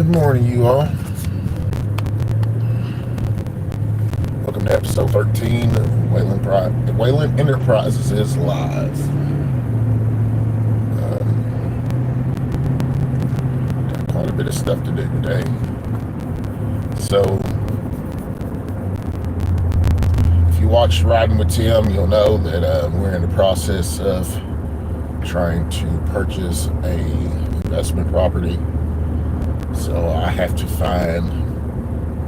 morning, you all. Welcome to episode 13 of Whalen Enterprises is live. Got quite a bit of stuff to do today. So, if you watched Riding with Tim, you'll know that we're in the process of trying to purchase a investment property. So I have to find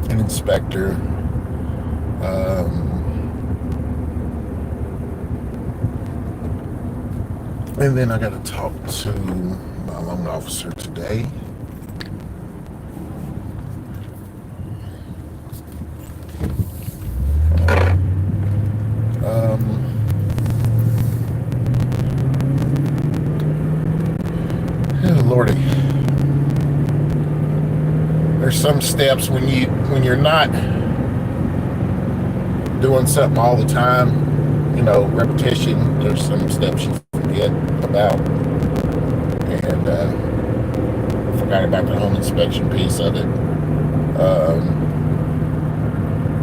an inspector. And then I got to talk to my loan officer today. Oh, Lordy. There's some steps when you're not doing something all the time, repetition. There's some steps you forget about, and forgot about the home inspection piece of it.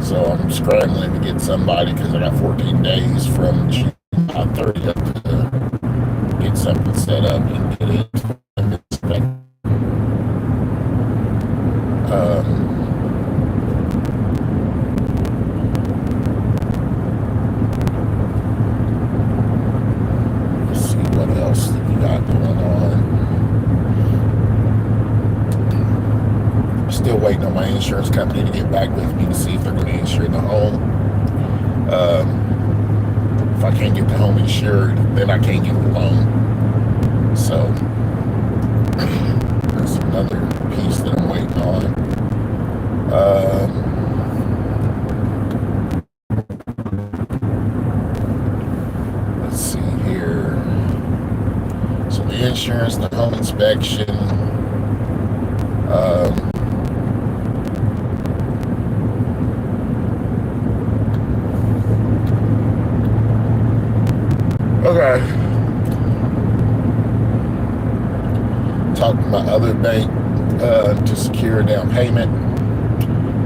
So I'm scrambling to get somebody because I got 14 days from July 30th to get something set up and get it inspected. Let's see what else that we got going on. Still waiting on my insurance company to get back with me to see if they're going to insure the home. If I can't get the home insured, then I can't get the loan. So that's another piece that I'm waiting on. Let's see here. So the insurance, the home inspection. Okay. Talked to my other bank to secure a down payment.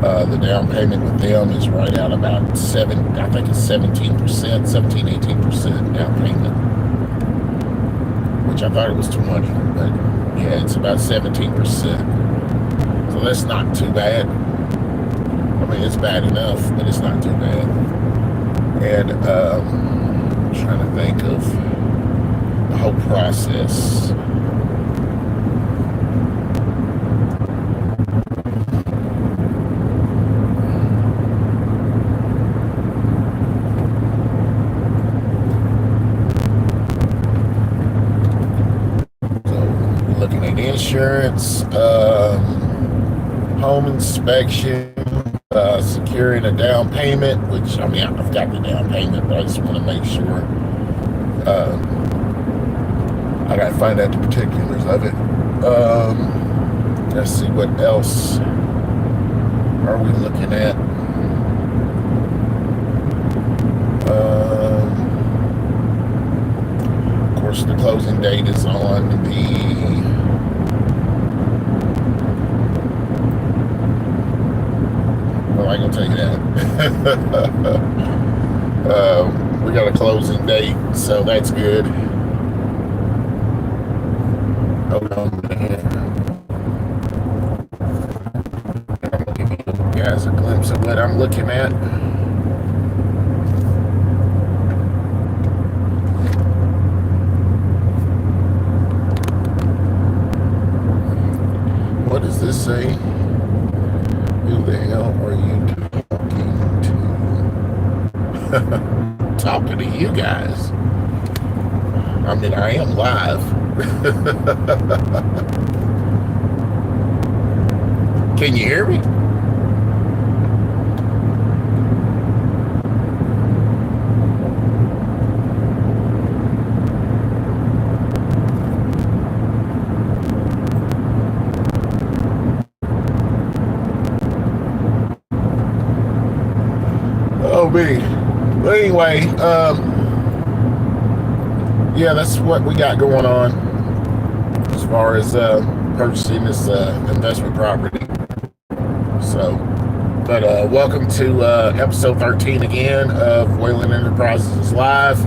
The down payment with them is right out about I think it's 17%, 18% down payment. Which I thought it was 20, but yeah, it's about 17%. So that's not too bad. I mean, it's bad enough, but it's not too bad. And I'm trying to think of the whole process. Insurance, home inspection, securing a down payment, which, I mean, I've got the down payment, but I just want to make sure. I got to find out the particulars of it. Let's see, what else are we looking at? Of course, the closing date is on the I ain't gonna tell you that. We got a closing date, so that's good. Hold on a minute. I'm gonna give you guys a glimpse of what I'm looking at. What does this say? Who the hell are you talking to? Talking to you guys. I mean, I am live. Can you hear me? Me. But anyway, yeah, that's what we got going on as far as purchasing this investment property. So, but welcome to episode 13 again of Whalen Enterprises Live.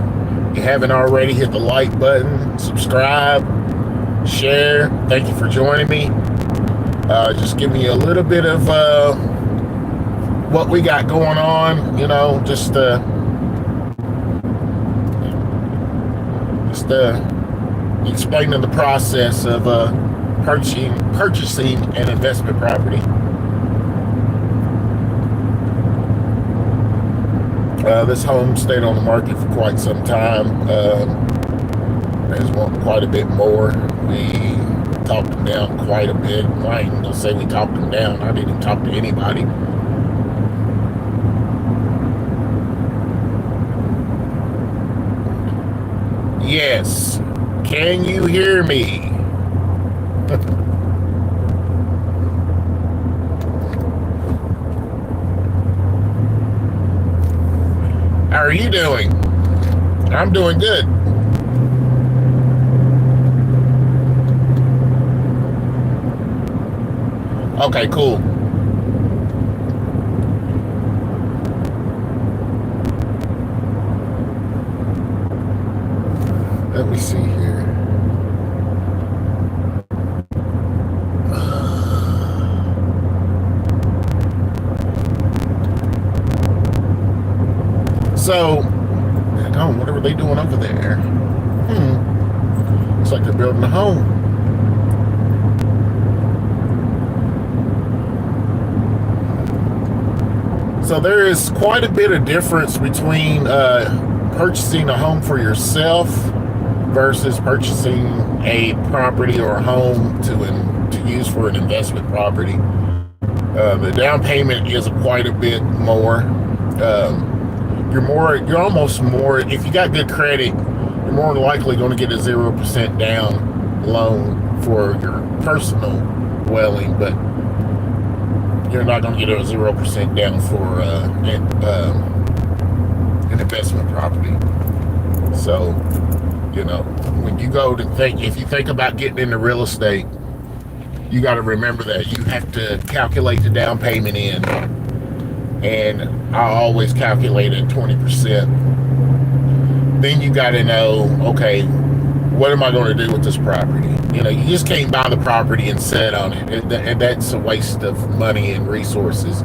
If you haven't already, hit the like button, subscribe, share. Thank you for joining me. Just give me a little bit of what we got going on, just explaining the process of purchasing an investment property. This home stayed on the market for quite some time. There's quite a bit more. We talked them down quite a bit. I ain't gonna say we talked them down. I didn't talk to anybody. Yes. Can you hear me? How are you doing? I'm doing good. Okay, cool. Let me see here. So, what are they doing over there? Looks like they're building a home. So there is quite a bit of difference between purchasing a home for yourself versus purchasing a property or a home to use for an investment property. The down payment is quite a bit more. You're almost more, if you got good credit, you're more likely going to get a 0% down loan for your personal dwelling, but you're not going to get a 0% down for an investment property. So, when you go to if you think about getting into real estate, you got to remember that you have to calculate the down payment in. And I always calculate at 20%. Then you got to know, okay, what am I going to do with this property? You just can't buy the property and sit on it, and that's a waste of money and resources.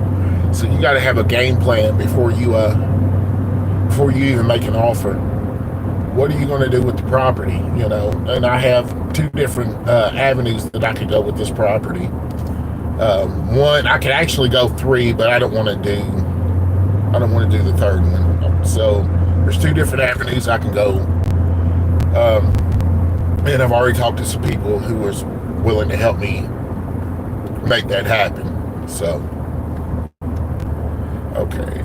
So you got to have a game plan before you even make an offer. What are you going to do with the property? And I have two different avenues that I could go with this property. One, I could actually go three, but I don't want to do the third one. So there's two different avenues I can go. And I've already talked to some people who was willing to help me make that happen. So, okay.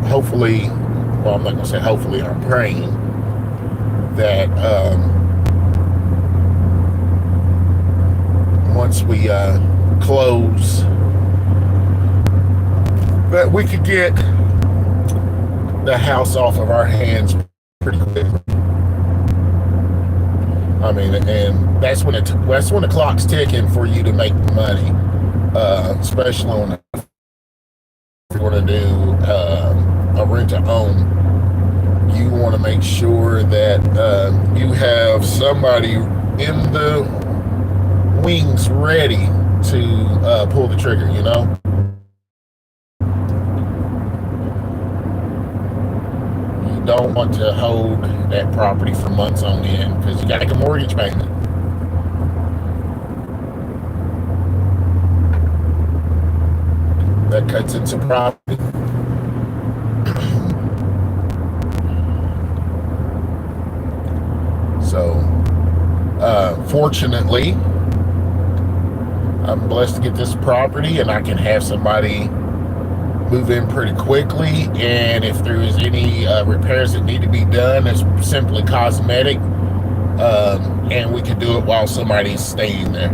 Hopefully, well, I'm not going to say hopefully, I'm praying that once we close, that we could get the house off of our hands pretty quick. I mean, and that's when the clock's ticking for you to make money, especially on if you're going to do a rent to own. You want to make sure that you have somebody in the wings ready to pull the trigger. You don't want to hold that property for months on end because you got to make a mortgage payment. That cuts into property. So, fortunately, I'm blessed to get this property, and I can have somebody move in pretty quickly. And if there is any repairs that need to be done, it's simply cosmetic, and we can do it while somebody's staying there.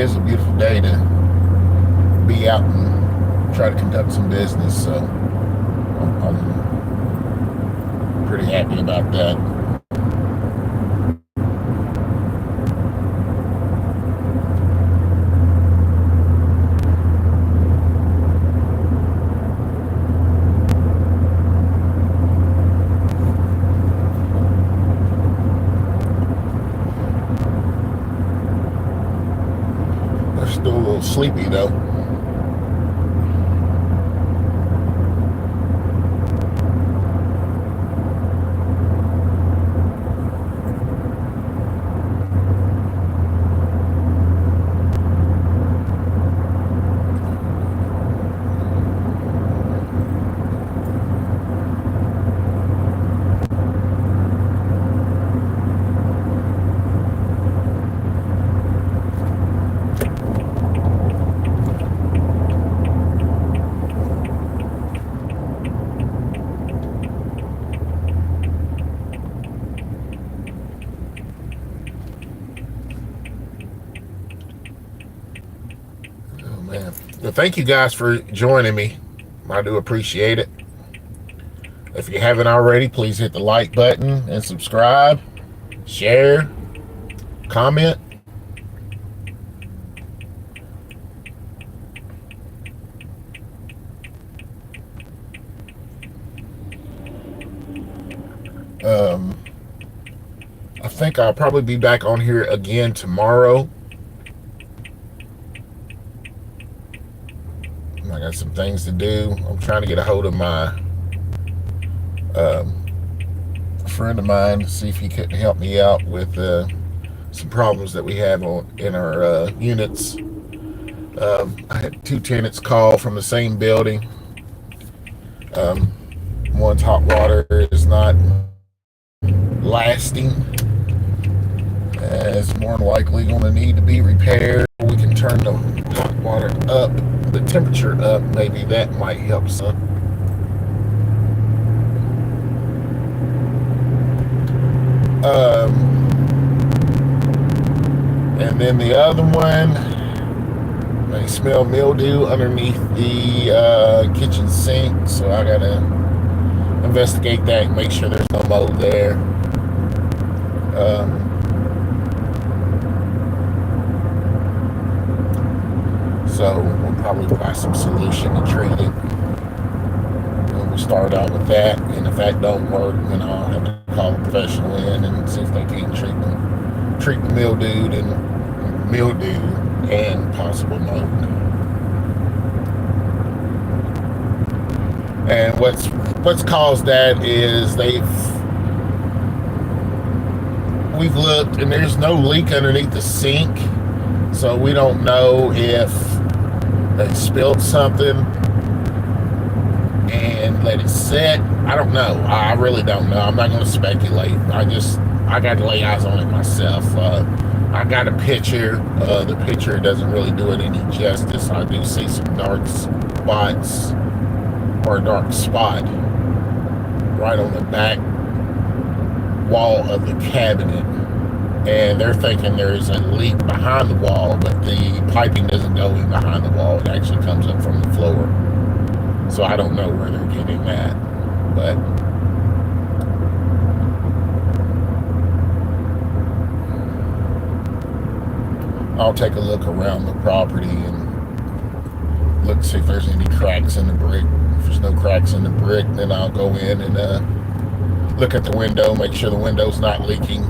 is a beautiful day to be out and try to conduct some business. So I'm pretty happy about that. Still a little sleepy though. Man. Well, thank you guys for joining me. I do appreciate it. If you haven't already, please hit the like button and subscribe, share, comment. I think I'll probably be back on here again tomorrow. I got some things to do. I'm trying to get a hold of my friend of mine to see if he couldn't help me out with some problems that we have in our units. I had 2 tenants call from the same building. One's hot water is not lasting. It's more than likely going to need to be repaired. We can turn the hot water up, the temperature up. Maybe that might help some. And then the other one, I smell mildew underneath the kitchen sink, so I gotta investigate that and make sure there's no mold there. So we'll probably buy some solution to treat it. We'll start out with that, and if that don't work, then I'll have to call a professional in and see if they can treat the mildew and possible mold. And what's caused that is we've looked and there's no leak underneath the sink, so we don't know if they spilled something and let it sit. I don't know. I really don't know. I'm not going to speculate. I got to lay eyes on it myself. I got a picture. The picture doesn't really do it any justice. I do see some dark spots, or a dark spot right on the back wall of the cabinet, and they're thinking there's a leak behind the wall, but the piping doesn't go in behind the wall. It actually comes up from the floor. So I don't know where they're getting that, but I'll take a look around the property and look, see if there's any cracks in the brick. If there's no cracks in the brick, then I'll go in and look at the window, make sure the window's not leaking.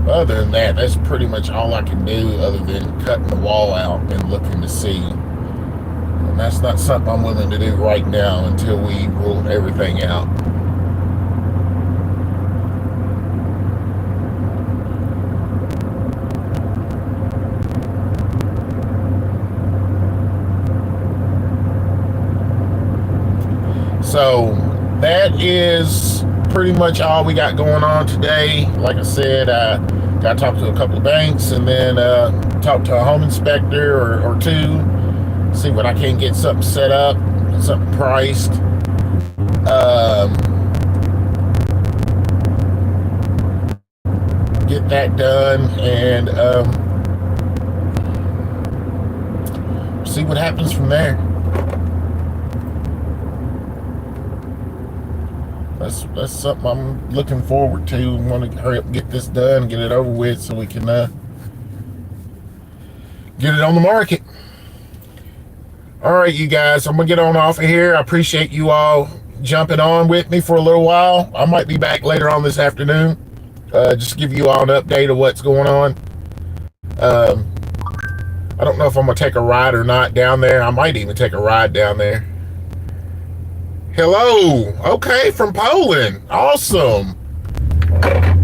Other than that, that's pretty much all I can do, other than cutting the wall out and looking to see. And that's not something I'm willing to do right now until we rule everything out. So that is pretty much all we got going on today. Like I said, I got to talk to a couple of banks and then talk to a home inspector or two, see what I can get something set up, something priced. get that done and see what happens from there. That's something I'm looking forward to. Want to hurry up and get this done, get it over with, so we can get it on the market. All right, you guys, I'm gonna get on off of here. I appreciate you all jumping on with me for a little while. I might be back later on this afternoon, just give you all an update of what's going on. I don't know if I'm gonna take a ride or not down there. I might even take a ride down there. Hello. Okay, from Poland. Awesome.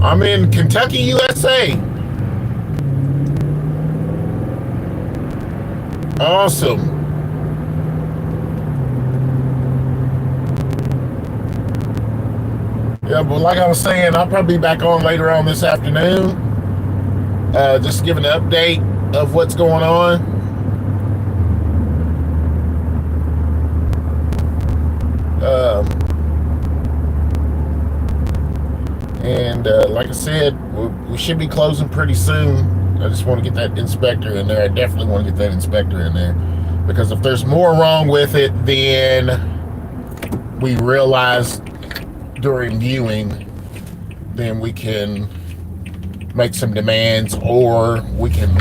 I'm in Kentucky, USA. Awesome. Yeah, but like I was saying, I'll probably be back on later on this afternoon. Just giving an update of what's going on. And like I said, we should be closing pretty soon. I just want to get that inspector in there. I definitely want to get that inspector in there, because if there's more wrong with it than we realize during viewing, then we can make some demands, or we can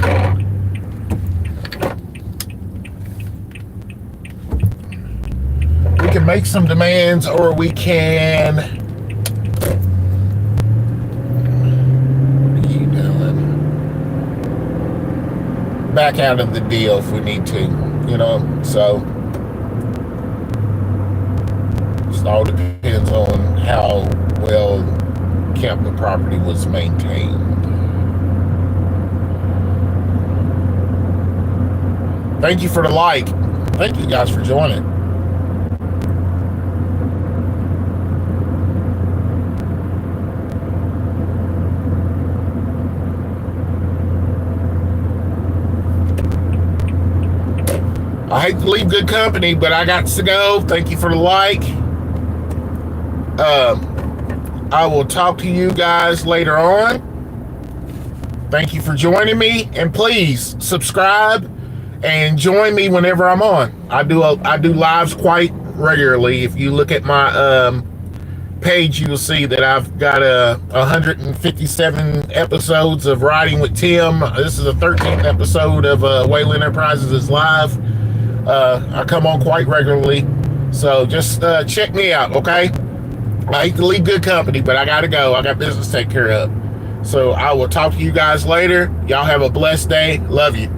make some demands, or we can, what are you doing? Back out of the deal if we need to, you know. So it all depends on how well kept the property was maintained. Thank you for the like. Thank you guys for joining. I hate to leave good company, but I got to go. Thank you for the like. I will talk to you guys later on. Thank you for joining me, and please subscribe and join me whenever I'm on. I do lives quite regularly. If you look at my page, you'll see that I've got 157 episodes of Riding with Tim. This is the 13th episode of Whalen Enterprises Live. I come on quite regularly, so just check me out, okay? I hate to leave good company, but I gotta go. I got business to take care of. So I will talk to you guys later. Y'all have a blessed day. Love you.